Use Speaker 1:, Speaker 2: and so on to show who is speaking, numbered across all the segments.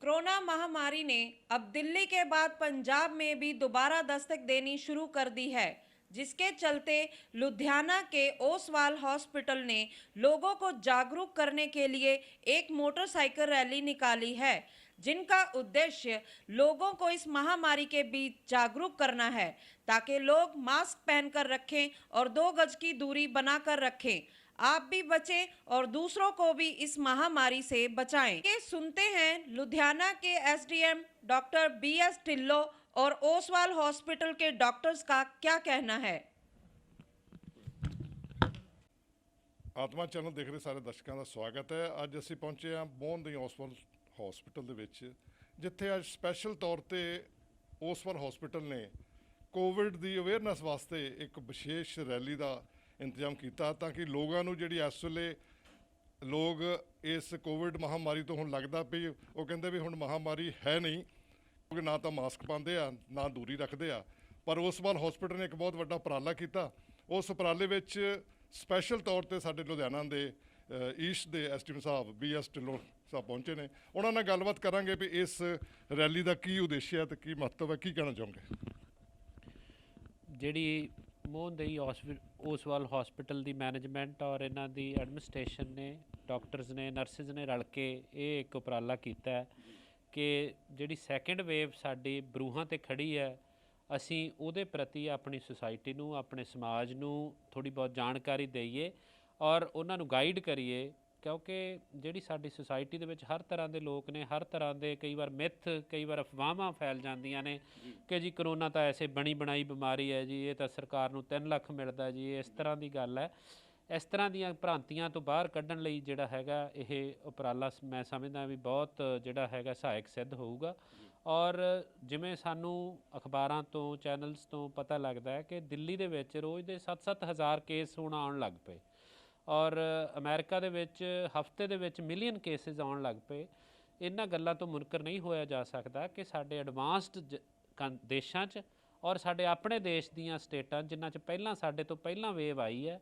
Speaker 1: Corona महामारी ने अब दिल्ली के बाद पंजाब में भी दोबारा दस्तक देनी शुरू कर दी है, जिसके चलते लुधियाना के ओसवाल हॉस्पिटल ने लोगों को जागरूक करने के लिए एक मोटरसाइकिल रैली निकाली है, जिनका उद्देश्य लोगों को इस महामारी के बीच जागरूक करना है ताकि लोग मास्क पहनकर रखें और 2 गज की दूरी बनाकर रखें। आप भी बचें और दूसरों को भी इस महामारी से बचाएं। ये सुनते हैं लुधियाना के एसडीएम डॉक्टर बीएस ढिल्लो और ओसवाल हॉस्पिटल के डॉक्टर्स का क्या कहना है।
Speaker 2: आत्मा चैनल देख रहे सारे दर्शकों का स्वागत है। अज असी पहुंचे हाँ मोहन दी ओसवाल हॉस्पिटल दे विच, जिथे अज स्पैशल तौर पर ओसवाल हॉस्पिटल ने कोविड की अवेयरनेस वास्ते एक विशेष रैली का इंतजाम किया, ताकि लोगों को जी इस वेले लोग इस कोविड महामारी तो हुण लगता भी वो कहते भी हुण महामारी है नहीं, क्योंकि ना तो मास्क पाते आ ना दूरी रखते आ। पर ओसवाल हॉस्पिटल ने एक बहुत बड़ा उपराला किया। उस उपराले विच स्पैशल तौर पर साडे लुधियाना के ईस्ट के एसडीएम साहब BS ढिल्लों साहब पहुंचे ने। उन्होंने गलबात करांगे भी इस रैली का की उद्देश्य है तो की महत्व है, की कहना चाहोगे?
Speaker 3: ਜਿਹੜੀ ਮੋਹਨ ਦੇਈ ओसवाल हॉस्पिटल ਦੀ मैनेजमेंट और इन्हां ਦੀ एडमिनिस्ट्रेशन ने डॉक्टर्स ने नर्सिज ने रल के ਇਹ ਇੱਕ ਉਪਰਾਲਾ ਕੀਤਾ ਹੈ ਕਿ ਜਿਹੜੀ ਸੈਕੰਡ ਵੇਵ ਸਾਡੀ ਬਰੂਹਾਂ ਤੇ ਖੜੀ ਹੈ, ਅਸੀਂ ਉਹਦੇ ਪ੍ਰਤੀ ਆਪਣੀ ਸੁਸਾਇਟੀ ਨੂੰ, ਆਪਣੇ ਸਮਾਜ ਨੂੰ ਥੋੜੀ ਬਹੁਤ ਜਾਣਕਾਰੀ ਦਈਏ ਔਰ ਉਹਨਾਂ ਨੂੰ ਗਾਈਡ ਕਰੀਏ, क्योंकि ਜਿਹੜੀ ਸਾਡੀ ਸੁਸਾਇਟੀ ਦੇ ਵਿੱਚ ਹਰ ਤਰ੍ਹਾਂ ਦੇ ਲੋਕ ਨੇ, ਹਰ ਤਰ੍ਹਾਂ ਦੇ ਕਈ ਵਾਰ ਮਿੱਥ, ਕਈ ਵਾਰ ਅਫਵਾਹਾਂ ਫੈਲ ਜਾਂਦੀਆਂ ਨੇ ਕਿ ਜੀ ਕਰੋਨਾ ਤਾਂ ਐਸੇ ਬਣੀ ਬਣਾਈ ਬਿਮਾਰੀ ਹੈ ਜੀ, ਇਹ ਤਾਂ ਸਰਕਾਰ ਨੂੰ 3 ਲੱਖ ਮਿਲਦਾ ਜੀ, ਇਸ ਤਰ੍ਹਾਂ ਦੀ ਗੱਲ ਹੈ। ਇਸ ਤਰ੍ਹਾਂ ਦੀਆਂ ਭ੍ਰਾਂਤੀਆਂ ਤੋਂ ਬਾਹਰ ਕੱਢਣ ਲਈ ਜਿਹੜਾ ਹੈਗਾ ਇਹ ਉਪਰਾਲਾ ਮੈਂ ਸਮਝਦਾ ਵੀ ਬਹੁਤ ਜਿਹੜਾ ਹੈਗਾ ਸਹਾਇਕ ਸਿੱਧ ਹੋਊਗਾ। ਔਰ ਜਿਵੇਂ ਸਾਨੂੰ ਅਖਬਾਰਾਂ ਤੋਂ, ਚੈਨਲਸ ਤੋਂ ਪਤਾ ਲੱਗਦਾ ਹੈ ਕਿ ਦਿੱਲੀ ਦੇ ਵਿੱਚ ਰੋਜ਼ ਦੇ 7-7 ਹਜ਼ਾਰ ਕੇਸ ਹੁਣ ਆਉਣ ਲੱਗ ਪਏ ਔਰ ਅਮਰੀਕਾ ਦੇ ਵਿੱਚ ਹਫ਼ਤੇ ਦੇ ਵਿੱਚ ਮਿਲੀਅਨ ਕੇਸਿਸ ਆਉਣ ਲੱਗ ਪਏ। ਇਹਨਾਂ ਗੱਲਾਂ ਤੋਂ ਮੁਨਕਰ ਨਹੀਂ ਹੋਇਆ ਜਾ ਸਕਦਾ ਕਿ ਸਾਡੇ ਐਡਵਾਂਸਡ ਦੇਸ਼ਾਂ 'ਚ ਔਰ ਸਾਡੇ ਆਪਣੇ ਦੇਸ਼ ਦੀਆਂ ਸਟੇਟਾਂ ਜਿਨ੍ਹਾਂ 'ਚ ਪਹਿਲਾਂ ਸਾਡੇ ਤੋਂ ਪਹਿਲਾਂ ਵੇਵ ਆਈ ਹੈ,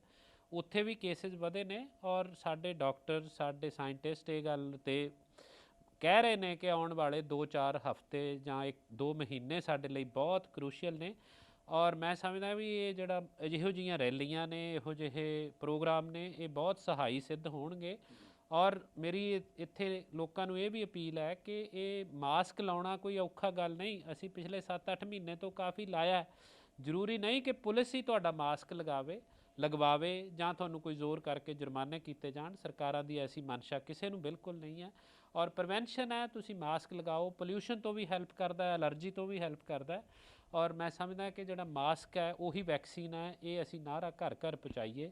Speaker 3: ਉੱਥੇ ਵੀ ਕੇਸਿਸ ਵਧੇ ਨੇ ਔਰ ਸਾਡੇ ਡਾਕਟਰ, ਸਾਡੇ ਸਾਇੰਟਿਸਟ ਇਹ ਗੱਲ 'ਤੇ ਕਹਿ ਰਹੇ ਨੇ ਕਿ ਆਉਣ ਵਾਲੇ 2-4 ਹਫ਼ਤੇ ਜਾਂ 1-2 ਮਹੀਨੇ ਸਾਡੇ ਲਈ ਬਹੁਤ ਕਰੂਸ਼ੀਅਲ ਨੇ। ਔਰ ਮੈਂ ਸਮਝਦਾ ਵੀ ਇਹ ਜਿਹੜਾ ਇਹੋ ਜਿਹੀਆਂ ਰੈਲੀਆਂ ਨੇ, ਇਹੋ ਜਿਹੇ ਪ੍ਰੋਗਰਾਮ ਨੇ, ਇਹ ਬਹੁਤ ਸਹਾਈ ਸਿੱਧ ਹੋਣਗੇ। ਔਰ ਮੇਰੀ ਇੱਥੇ ਲੋਕਾਂ ਨੂੰ ਇਹ ਵੀ ਅਪੀਲ ਹੈ ਕਿ ਇਹ ਮਾਸਕ ਲਾਉਣਾ ਕੋਈ ਔਖਾ ਗੱਲ ਨਹੀਂ। ਅਸੀਂ ਪਿਛਲੇ 7-8 ਮਹੀਨੇ ਤੋਂ ਕਾਫੀ ਲਾਇਆ। ਜ਼ਰੂਰੀ ਨਹੀਂ ਕਿ ਪੁਲਿਸ ਹੀ ਤੁਹਾਡਾ ਮਾਸਕ ਲਗਵਾਵੇ ਜਾਂ ਤੁਹਾਨੂੰ ਕੋਈ ਜ਼ੋਰ ਕਰਕੇ ਜੁਰਮਾਨੇ ਕੀਤੇ ਜਾਣ। ਸਰਕਾਰਾਂ ਦੀ ਐਸੀ ਮਨਸ਼ਾ ਕਿਸੇ ਨੂੰ ਬਿਲਕੁਲ ਨਹੀਂ ਹੈ। ਔਰ ਪ੍ਰੀਵੈਂਸ਼ਨ ਹੈ, ਤੁਸੀਂ ਮਾਸਕ ਲਗਾਓ, ਪੋਲਿਊਸ਼ਨ ਤੋਂ ਵੀ ਹੈਲਪ ਕਰਦਾ, ਐਲਰਜੀ ਤੋਂ ਵੀ ਹੈਲਪ ਕਰਦਾ। ਔਰ ਮੈਂ ਸਮਝਦਾ ਕਿ ਜਿਹੜਾ ਮਾਸਕ ਹੈ ਉਹੀ ਵੈਕਸੀਨ ਹੈ। ਇਹ ਅਸੀਂ ਨਾਰਾ ਘਰ ਘਰ ਪਹੁੰਚਾਈਏ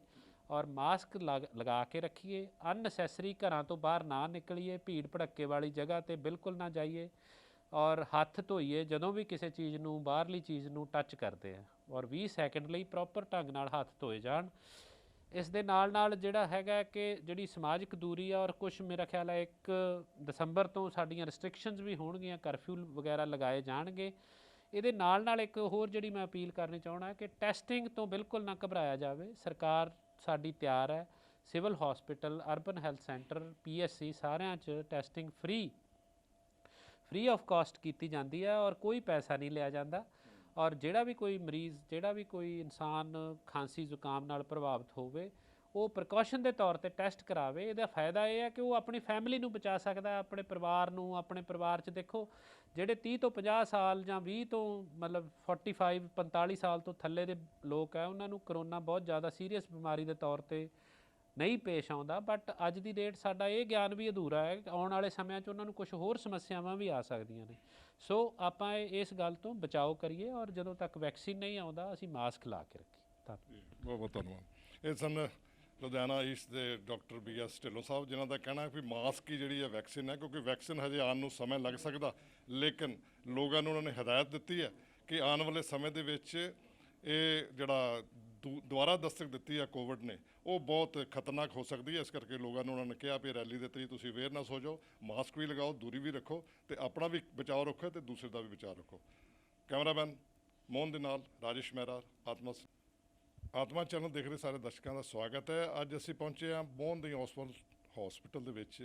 Speaker 3: ਔਰ ਮਾਸਕ ਲਗਾ ਕੇ ਰੱਖੀਏ। ਅਨਨੈਸੈਸਰੀ ਘਰਾਂ ਤੋਂ ਬਾਹਰ ਨਾ ਨਿਕਲੀਏ, ਭੀੜ ਭੜੱਕੇ ਵਾਲੀ ਜਗ੍ਹਾ 'ਤੇ ਬਿਲਕੁਲ ਨਾ ਜਾਈਏ ਔਰ ਹੱਥ ਧੋਈਏ ਜਦੋਂ ਵੀ ਕਿਸੇ ਚੀਜ਼ ਨੂੰ, ਬਾਹਰਲੀ ਚੀਜ਼ ਨੂੰ ਟੱਚ ਕਰਦੇ ਆ, ਔਰ 20 ਸੈਕਿੰਡ ਲਈ ਪ੍ਰੋਪਰ ਢੰਗ ਨਾਲ ਹੱਥ ਧੋਏ ਜਾਣ। ਇਸ ਦੇ ਨਾਲ ਨਾਲ ਜਿਹੜਾ ਹੈਗਾ ਕਿ ਜਿਹੜੀ ਸਮਾਜਿਕ ਦੂਰੀ ਆ, ਔਰ ਕੁਛ ਮੇਰਾ ਖਿਆਲ ਹੈ 1 ਦਸੰਬਰ ਤੋਂ ਸਾਡੀਆਂ ਰਿਸਟ੍ਰਿਕਸ਼ਨਸ ਵੀ ਹੋਣਗੀਆਂ, ਕਰਫਿਊ ਵਗੈਰਾ ਲਗਾਏ ਜਾਣਗੇ। ਇਹਦੇ ਨਾਲ ਨਾਲ ਇੱਕ ਹੋਰ ਜਿਹੜੀ ਮੈਂ ਅਪੀਲ ਕਰਨੀ ਚਾਹੁੰਦਾ ਕਿ ਟੈਸਟਿੰਗ ਤੋਂ ਬਿਲਕੁਲ ਨਾ ਘਬਰਾਇਆ ਜਾਵੇ। ਸਰਕਾਰ ਸਾਡੀ ਤਿਆਰ ਹੈ, civil hospital, urban health centre, PSC ਸਾਰਿਆਂ 'ਚ ਟੈਸਟਿੰਗ ਫ੍ਰੀ ਆਫ ਕਾਸਟ ਕੀਤੀ ਜਾਂਦੀ ਹੈ ਔਰ ਕੋਈ ਪੈਸਾ ਨਹੀਂ ਲਿਆ ਜਾਂਦਾ। ਔਰ ਜਿਹੜਾ ਵੀ ਕੋਈ ਮਰੀਜ਼, ਜਿਹੜਾ ਵੀ ਕੋਈ ਇਨਸਾਨ ਖਾਂਸੀ ਜ਼ੁਕਾਮ ਨਾਲ ਪ੍ਰਭਾਵਿਤ ਹੋਵੇ, ਉਹ ਪ੍ਰੀਕਾਸ਼ਨ ਦੇ ਤੌਰ 'ਤੇ ਟੈਸਟ ਕਰਾਵੇ। ਇਹਦਾ ਫਾਇਦਾ ਇਹ ਹੈ ਕਿ ਉਹ ਆਪਣੀ ਫੈਮਿਲੀ ਨੂੰ ਬਚਾ ਸਕਦਾ, ਆਪਣੇ ਪਰਿਵਾਰ ਨੂੰ। ਆਪਣੇ ਪਰਿਵਾਰ 'ਚ ਦੇਖੋ ਜਿਹੜੇ 30 ਤੋਂ 50 ਸਾਲ ਜਾਂ 20 ਤੋਂ ਮਤਲਬ 45 ਸਾਲ ਤੋਂ ਥੱਲੇ ਦੇ ਲੋਕ ਹੈ, ਉਹਨਾਂ ਨੂੰ ਕਰੋਨਾ ਬਹੁਤ ਜ਼ਿਆਦਾ ਸੀਰੀਅਸ ਬਿਮਾਰੀ ਦੇ ਤੌਰ 'ਤੇ ਨਹੀਂ ਪੇਸ਼ ਆਉਂਦਾ। ਬਟ ਅੱਜ ਦੀ ਡੇਟ ਸਾਡਾ ਇਹ ਗਿਆਨ ਵੀ ਅਧੂਰਾ ਹੈ ਕਿ ਆਉਣ ਵਾਲੇ ਸਮਿਆਂ 'ਚ ਉਹਨਾਂ ਨੂੰ ਕੁਛ ਹੋਰ ਸਮੱਸਿਆਵਾਂ ਵੀ ਆ ਸਕਦੀਆਂ ਨੇ। ਸੋ ਆਪਾਂ ਇਸ ਗੱਲ ਤੋਂ ਬਚਾਓ ਕਰੀਏ ਔਰ ਜਦੋਂ ਤੱਕ ਵੈਕਸੀਨ ਨਹੀਂ ਆਉਂਦਾ ਅਸੀਂ ਮਾਸਕ ਲਾ ਕੇ ਰੱਖੀਏ। ਧੰਨਵਾਦ।
Speaker 2: ਬਹੁਤ ਬਹੁਤ ਧੰਨਵਾਦ। ਇਹ ਸਨ ਲੁਧਿਆਣਾ ਈਸਟ ਦੇ ਡਾਕਟਰ BS ਢਿੱਲੋਂ ਸਾਹਿਬ, ਜਿਨ੍ਹਾਂ ਦਾ ਕਹਿਣਾ ਵੀ ਮਾਸਕ ਹੀ ਜਿਹੜੀ ਹੈ ਵੈਕਸੀਨ ਹੈ, ਕਿਉਂਕਿ ਵੈਕਸੀਨ ਹਜੇ ਆਉਣ ਨੂੰ ਸਮਾਂ ਲੱਗ ਸਕਦਾ, ਲੇਕਿਨ ਲੋਕਾਂ ਨੂੰ ਉਹਨਾਂ ਨੇ ਹਦਾਇਤ ਦਿੱਤੀ ਹੈ ਕਿ ਆਉਣ ਵਾਲੇ ਸਮੇਂ ਦੇ ਵਿੱਚ ਇਹ ਜਿਹੜਾ ਦੁਬਾਰਾ ਦਸਤਕ ਦਿੱਤੀ ਹੈ ਕੋਵਿਡ ਨੇ, ਉਹ ਬਹੁਤ ਖਤਰਨਾਕ ਹੋ ਸਕਦੀ ਹੈ। ਇਸ ਕਰਕੇ ਲੋਕਾਂ ਨੂੰ ਉਹਨਾਂ ਨੇ ਕਿਹਾ ਵੀ ਰੈਲੀ ਦੇ ਤਰੀਕ ਤੁਸੀਂ ਅਵੇਅਰਨੈਸ ਹੋ ਜਾਓ, ਮਾਸਕ ਵੀ ਲਗਾਓ, ਦੂਰੀ ਵੀ ਰੱਖੋ ਅਤੇ ਆਪਣਾ ਵੀ ਬਚਾਓ ਰੱਖੋ ਅਤੇ ਦੂਸਰੇ ਦਾ ਵੀ ਬਚਾਅ ਰੱਖੋ। ਕੈਮਰਾਮੈਨ ਮੋਹਨ ਦੇ ਨਾਲ ਰਾਜੇਸ਼ ਮਹਿਰਾ, आत्मा चैनल देख रहे सारे दर्शकों का स्वागत है। अज असी पहुंचे हाँ मोहन दी ओसवाल हॉस्पिटल दे विच,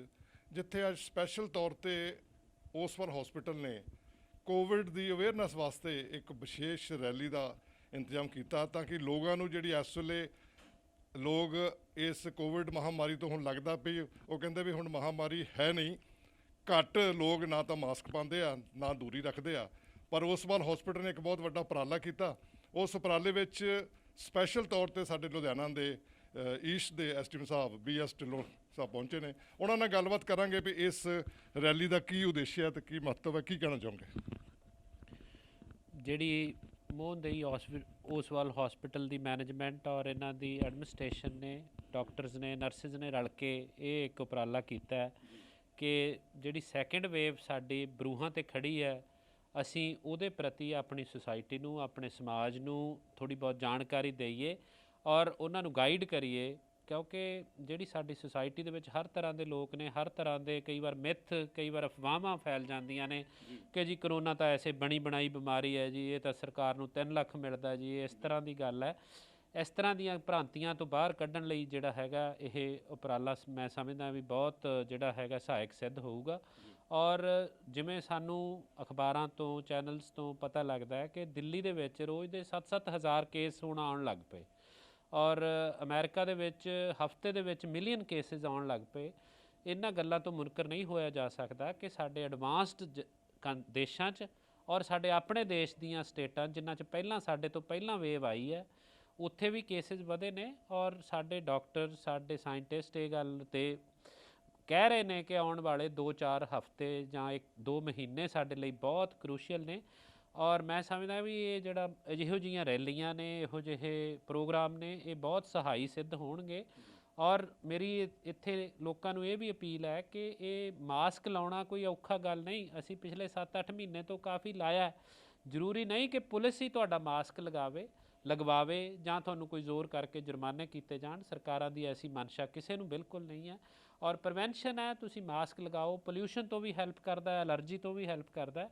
Speaker 2: जिथे अज स्पैशल तौर पर ਓਸਵਾਲ ਹਸਪੀਟਲ ਨੇ ਕੋਵਿਡ ਦੀ ਅਵੇਅਰਨੈਸ ਵਾਸਤੇ ਇੱਕ ਵਿਸ਼ੇਸ਼ ਰੈਲੀ ਦਾ ਇੰਤਜ਼ਾਮ ਕੀਤਾ ਤਾਂ ਕਿ ਲੋਕਾਂ ਨੂੰ ਜਿਹੜੀ ਇਸ ਵੇਲੇ ਲੋਕ ਇਸ ਕੋਵਿਡ ਮਹਾਮਾਰੀ ਤੋਂ ਹੁਣ ਲੱਗਦਾ ਪਈ ਉਹ ਕਹਿੰਦੇ ਵੀ ਹੁਣ ਮਹਾਮਾਰੀ ਹੈ ਨਹੀਂ, ਘੱਟ ਲੋਕ ਨਾ ਤਾਂ ਮਾਸਕ ਪਾਉਂਦੇ ਆ ਨਾ ਦੂਰੀ ਰੱਖਦੇ ਆ, ਪਰ ਓਸਵਾਲ ਹਸਪੀਟਲ ਨੇ ਇੱਕ ਬਹੁਤ ਵੱਡਾ ਉਪਰਾਲਾ ਕੀਤਾ। ਉਸ ਉਪਰਾਲੇ ਵਿੱਚ ਸਪੈਸ਼ਲ ਤੌਰ ਤੇ ਸਾਡੇ ਲੁਧਿਆਣਾ ਦੇ ਈਸਟ ਦੇ ਐਸਟੀਐਮ ਸਾਹਿਬ BS ਢਿੱਲੋਂ ਸਾਹਿਬ ਪਹੁੰਚੇ ਨੇ। ਉਹਨਾਂ ਨਾਲ ਗੱਲਬਾਤ ਕਰਾਂਗੇ ਵੀ ਇਸ ਰੈਲੀ ਦਾ ਕੀ ਉਦੇਸ਼ ਹੈ ਤੇ ਕੀ ਮਹੱਤਵ ਹੈ, ਕੀ ਕਹਿਣਾ ਚਾਹੋਗੇ?
Speaker 3: ਜਿਹੜੀ ਮੋਹਨਦਈ ਓਸਵਾਲ ਹਸਪੀਟਲ ਦੀ ਮੈਨੇਜਮੈਂਟ ਔਰ ਇਹਨਾਂ ਦੀ ਐਡਮਿਨਿਸਟ੍ਰੇਸ਼ਨ ਨੇ, ਡਾਕਟਰਸ ਨੇ, ਨਰਸਿਸ ਨੇ ਰਲ ਕੇ ਇਹ ਇੱਕ ਉਪਰਾਲਾ ਕੀਤਾ ਹੈ ਕਿ ਜਿਹੜੀ ਸੈਕਿੰਡ ਵੇਵ ਸਾਡੀ ਬਰੂਹਾਂ 'ਤੇ ਖੜੀ ਹੈ, ਅਸੀਂ ਉਹਦੇ ਪ੍ਰਤੀ ਆਪਣੀ ਸੁਸਾਇਟੀ ਨੂੰ, ਆਪਣੇ ਸਮਾਜ ਨੂੰ ਥੋੜ੍ਹੀ ਬਹੁਤ ਜਾਣਕਾਰੀ ਦੇਈਏ ਔਰ ਉਹਨਾਂ ਨੂੰ ਗਾਈਡ ਕਰੀਏ, ਕਿਉਂਕਿ ਜਿਹੜੀ ਸਾਡੀ ਸੁਸਾਇਟੀ ਦੇ ਵਿੱਚ ਹਰ ਤਰ੍ਹਾਂ ਦੇ ਲੋਕ ਨੇ, ਹਰ ਤਰ੍ਹਾਂ ਦੇ ਕਈ ਵਾਰ ਮਿੱਥ, ਕਈ ਵਾਰ ਅਫਵਾਹਾਂ ਫੈਲ ਜਾਂਦੀਆਂ ਨੇ ਕਿ ਜੀ ਕਰੋਨਾ ਤਾਂ ਐਸੇ ਬਣੀ ਬਣਾਈ ਬਿਮਾਰੀ ਹੈ ਜੀ, ਇਹ ਤਾਂ ਸਰਕਾਰ ਨੂੰ 3 ਲੱਖ ਮਿਲਦਾ ਜੀ, ਇਸ ਤਰ੍ਹਾਂ ਦੀ ਗੱਲ ਹੈ। ਇਸ ਤਰ੍ਹਾਂ ਦੀਆਂ ਭ੍ਰਾਂਤੀਆਂ ਤੋਂ ਬਾਹਰ ਕੱਢਣ ਲਈ ਜਿਹੜਾ ਹੈਗਾ ਇਹ ਉਪਰਾਲਾ ਮੈਂ ਸਮਝਦਾ ਵੀ ਬਹੁਤ ਜਿਹੜਾ ਹੈਗਾ ਸਹਾਇਕ ਸਿੱਧ ਹੋਊਗਾ। ਔਰ ਜਿਵੇਂ ਸਾਨੂੰ ਅਖਬਾਰਾਂ ਤੋਂ, ਚੈਨਲਸ ਤੋਂ ਪਤਾ ਲੱਗਦਾ ਹੈ ਕਿ ਦਿੱਲੀ ਦੇ ਵਿੱਚ ਰੋਜ਼ ਦੇ 7-7 ਹਜ਼ਾਰ ਕੇਸ ਹੁਣ ਆਉਣ ਲੱਗ ਪਏ ਔਰ ਅਮਰੀਕਾ ਦੇ ਵਿੱਚ ਹਫ਼ਤੇ ਦੇ ਵਿੱਚ ਮਿਲੀਅਨ ਕੇਸਿਸ ਆਉਣ ਲੱਗ ਪਏ। ਇਹਨਾਂ ਗੱਲਾਂ ਤੋਂ ਮੁਨਕਰ ਨਹੀਂ ਹੋਇਆ ਜਾ ਸਕਦਾ ਕਿ ਸਾਡੇ ਐਡਵਾਂਸਡ ਦੇਸ਼ਾਂ 'ਚ ਔਰ ਸਾਡੇ ਆਪਣੇ ਦੇਸ਼ ਦੀਆਂ ਸਟੇਟਾਂ ਜਿਨ੍ਹਾਂ 'ਚ ਪਹਿਲਾਂ ਸਾਡੇ ਤੋਂ ਪਹਿਲਾਂ ਵੇਵ ਆਈ ਹੈ, ਉੱਥੇ ਵੀ ਕੇਸਿਸ ਵਧੇ ਨੇ ਔਰ ਸਾਡੇ ਡਾਕਟਰ, ਸਾਡੇ ਸਾਇੰਟਿਸਟ ਇਹ ਗੱਲ 'ਤੇ ਕਹਿ ਰਹੇ ਨੇ ਕਿ ਆਉਣ ਵਾਲੇ 2-4 ਹਫ਼ਤੇ ਜਾਂ 1-2 ਮਹੀਨੇ ਸਾਡੇ ਲਈ ਬਹੁਤ ਕਰੂਸ਼ੀਅਲ ਨੇ। ਔਰ ਮੈਂ ਸਮਝਦਾ ਵੀ ਇਹ ਜਿਹੜਾ ਇਹੋ ਜਿਹੀਆਂ ਰੈਲੀਆਂ ਨੇ, ਇਹੋ ਜਿਹੇ ਪ੍ਰੋਗਰਾਮ ਨੇ, ਇਹ ਬਹੁਤ ਸਹਾਈ ਸਿੱਧ ਹੋਣਗੇ। ਔਰ ਮੇਰੀ ਇੱਥੇ ਲੋਕਾਂ ਨੂੰ ਇਹ ਵੀ ਅਪੀਲ ਹੈ ਕਿ ਇਹ ਮਾਸਕ ਲਾਉਣਾ ਕੋਈ ਔਖਾ ਗੱਲ ਨਹੀਂ, ਅਸੀਂ ਪਿਛਲੇ 7-8 ਮਹੀਨੇ ਤੋਂ ਕਾਫੀ ਲਾਇਆ। ਜ਼ਰੂਰੀ ਨਹੀਂ ਕਿ ਪੁਲਿਸ ਹੀ ਤੁਹਾਡਾ ਮਾਸਕ ਲਗਵਾਵੇ ਜਾਂ ਤੁਹਾਨੂੰ ਕੋਈ ਜ਼ੋਰ ਕਰਕੇ ਜੁਰਮਾਨੇ ਕੀਤੇ ਜਾਣ। ਸਰਕਾਰਾਂ ਦੀ ਐਸੀ ਮਨਸ਼ਾ ਕਿਸੇ ਨੂੰ ਬਿਲਕੁਲ ਨਹੀਂ ਹੈ। ਔਰ ਪ੍ਰੀਵੈਂਸ਼ਨ ਹੈ, ਤੁਸੀਂ ਮਾਸਕ ਲਗਾਓ, ਪੋਲਿਊਸ਼ਨ ਤੋਂ ਵੀ ਹੈਲਪ ਕਰਦਾ ਹੈ, ਐਲਰਜੀ ਤੋਂ ਵੀ ਹੈਲਪ ਕਰਦਾ ਹੈ।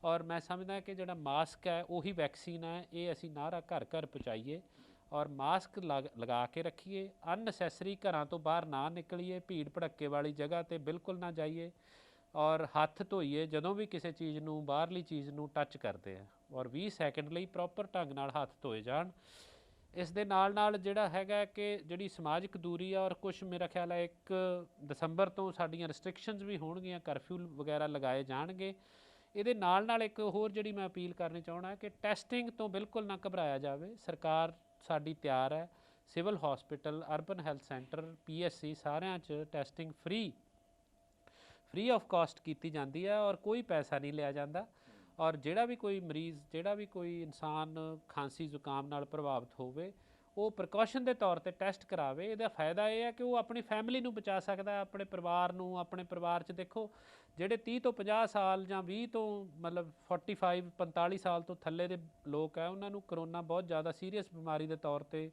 Speaker 3: ਔਰ ਮੈਂ ਸਮਝਦਾ ਕਿ ਜਿਹੜਾ ਮਾਸਕ ਹੈ ਉਹੀ ਵੈਕਸੀਨ ਹੈ, ਇਹ ਅਸੀਂ ਨਾਰਾ ਘਰ ਘਰ ਪਹੁੰਚਾਈਏ ਔਰ ਮਾਸਕ ਲਗਾ ਕੇ ਰੱਖੀਏ। ਅਨਨੈਸੈਸਰੀ ਘਰਾਂ ਤੋਂ ਬਾਹਰ ਨਾ ਨਿਕਲੀਏ, ਭੀੜ ਭੜੱਕੇ ਵਾਲੀ ਜਗ੍ਹਾ 'ਤੇ ਬਿਲਕੁਲ ਨਾ ਜਾਈਏ ਔਰ ਹੱਥ ਧੋਈਏ ਜਦੋਂ ਵੀ ਕਿਸੇ ਚੀਜ਼ ਨੂੰ, ਬਾਹਰਲੀ ਚੀਜ਼ ਨੂੰ ਟੱਚ ਕਰਦੇ ਆ ਔਰ 20 ਸੈਕਿੰਡ ਲਈ ਪ੍ਰੋਪਰ ਢੰਗ ਨਾਲ ਹੱਥ ਧੋਏ ਜਾਣ। ਇਸ ਦੇ ਨਾਲ ਜਿਹੜਾ ਹੈਗਾ ਕਿ ਜਿਹੜੀ ਸਮਾਜਿਕ ਦੂਰੀ ਆ ਔਰ ਕੁਛ ਮੇਰਾ ਖਿਆਲ ਹੈ 1 ਦਸੰਬਰ ਤੋਂ ਸਾਡੀਆਂ ਰਿਸਟ੍ਰਿਕਸ਼ਨਸ ਵੀ ਹੋਣਗੀਆਂ, ਕਰਫਿਊ ਵਗੈਰਾ ਲਗਾਏ ਜਾਣਗੇ। ਇਹਦੇ ਨਾਲ ਇੱਕ ਹੋਰ ਜਿਹੜੀ ਮੈਂ ਅਪੀਲ ਕਰਨੀ ਚਾਹੁੰਦਾ ਕਿ ਟੈਸਟਿੰਗ ਤੋਂ ਬਿਲਕੁਲ ਨਾ ਘਬਰਾਇਆ ਜਾਵੇ। ਸਰਕਾਰ ਸਾਡੀ ਤਿਆਰ ਹੈ, civil hospital, urban health centre, PSC ਸਾਰਿਆਂ 'ਚ ਟੈਸਟਿੰਗ ਫ੍ਰੀ ਆਫ ਕਾਸਟ ਕੀਤੀ ਜਾਂਦੀ ਹੈ ਔਰ ਕੋਈ ਪੈਸਾ ਨਹੀਂ ਲਿਆ ਜਾਂਦਾ। ਔਰ ਜਿਹੜਾ ਵੀ ਕੋਈ ਮਰੀਜ਼, ਜਿਹੜਾ ਵੀ ਕੋਈ ਇਨਸਾਨ ਖਾਂਸੀ ਜ਼ੁਕਾਮ ਨਾਲ ਪ੍ਰਭਾਵਿਤ ਹੋਵੇ, ਉਹ ਪ੍ਰੀਕਾਸ਼ਨ ਦੇ ਤੌਰ ਤੇ ਟੈਸਟ ਕਰਾਵੇ। ਇਹਦਾ ਫਾਇਦਾ ਇਹ ਹੈ ਕਿ ਉਹ ਆਪਣੀ ਫੈਮਿਲੀ ਨੂੰ ਬਚਾ ਸਕਦਾ, ਆਪਣੇ ਪਰਿਵਾਰ ਨੂੰ। ਆਪਣੇ ਪਰਿਵਾਰ 'ਚ ਦੇਖੋ ਜਿਹੜੇ 30 ਤੋਂ 50 ਸਾਲ ਜਾਂ 20 ਤੋਂ ਮਤਲਬ 45 ਸਾਲ ਤੋਂ ਥੱਲੇ ਦੇ ਲੋਕ ਹੈ, ਉਹਨਾਂ ਨੂੰ ਕਰੋਨਾ ਬਹੁਤ ਜ਼ਿਆਦਾ ਸੀਰੀਅਸ ਬਿਮਾਰੀ ਦੇ ਤੌਰ ਤੇ